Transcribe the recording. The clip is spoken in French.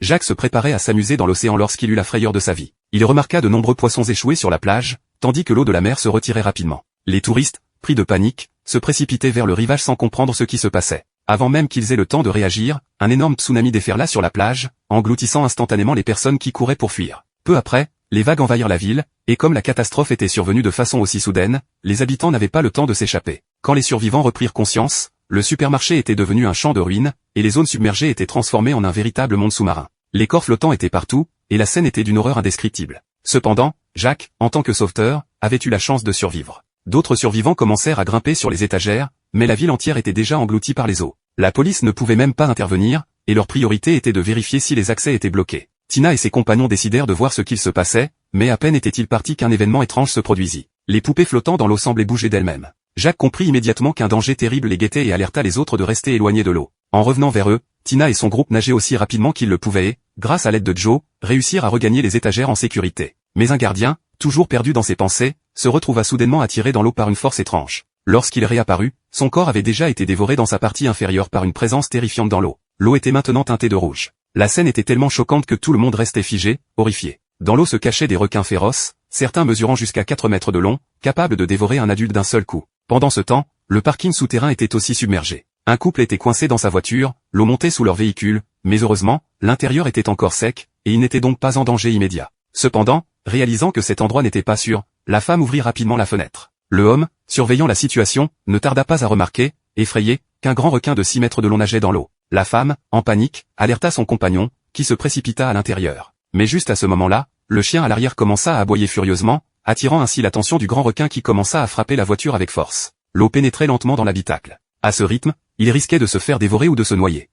Jacques se préparait à s'amuser dans l'océan lorsqu'il eut la frayeur de sa vie. Il remarqua de nombreux poissons échoués sur la plage, tandis que l'eau de la mer se retirait rapidement. Les touristes, pris de panique, se précipitaient vers le rivage sans comprendre ce qui se passait. Avant même qu'ils aient le temps de réagir, un énorme tsunami déferla sur la plage, engloutissant instantanément les personnes qui couraient pour fuir. Peu après, les vagues envahirent la ville, et comme la catastrophe était survenue de façon aussi soudaine, les habitants n'avaient pas le temps de s'échapper. Quand les survivants reprirent conscience, le supermarché était devenu un champ de ruines, et les zones submergées étaient transformées en un véritable monde sous-marin. Les corps flottants étaient partout, et la scène était d'une horreur indescriptible. Cependant, Jacques, en tant que sauveteur, avait eu la chance de survivre. D'autres survivants commencèrent à grimper sur les étagères, mais la ville entière était déjà engloutie par les eaux. La police ne pouvait même pas intervenir, et leur priorité était de vérifier si les accès étaient bloqués. Tina et ses compagnons décidèrent de voir ce qu'il se passait, mais à peine étaient-ils partis qu'un événement étrange se produisit. Les poupées flottant dans l'eau semblaient bouger d'elles-mêmes. Jacques comprit immédiatement qu'un danger terrible les guettait et alerta les autres de rester éloignés de l'eau. En revenant vers eux, Tina et son groupe nageaient aussi rapidement qu'ils le pouvaient et, grâce à l'aide de Joe, réussirent à regagner les étagères en sécurité. Mais un gardien, toujours perdu dans ses pensées, se retrouva soudainement attiré dans l'eau par une force étrange. Lorsqu'il réapparut, son corps avait déjà été dévoré dans sa partie inférieure par une présence terrifiante dans l'eau. L'eau était maintenant teintée de rouge. La scène était tellement choquante que tout le monde restait figé, horrifié. Dans l'eau se cachaient des requins féroces, certains mesurant jusqu'à 4 mètres de long, capables de dévorer un adulte d'un seul coup. Pendant ce temps, le parking souterrain était aussi submergé. Un couple était coincé dans sa voiture, l'eau montait sous leur véhicule, mais heureusement, l'intérieur était encore sec, et il n'était donc pas en danger immédiat. Cependant, réalisant que cet endroit n'était pas sûr, la femme ouvrit rapidement la fenêtre. Le homme, surveillant la situation, ne tarda pas à remarquer, effrayé, qu'un grand requin de 6 mètres de long nageait dans l'eau. La femme, en panique, alerta son compagnon, qui se précipita à l'intérieur. Mais juste à ce moment-là, le chien à l'arrière commença à aboyer furieusement, attirant ainsi l'attention du grand requin qui commença à frapper la voiture avec force. L'eau pénétrait lentement dans l'habitacle. À ce rythme, il risquait de se faire dévorer ou de se noyer.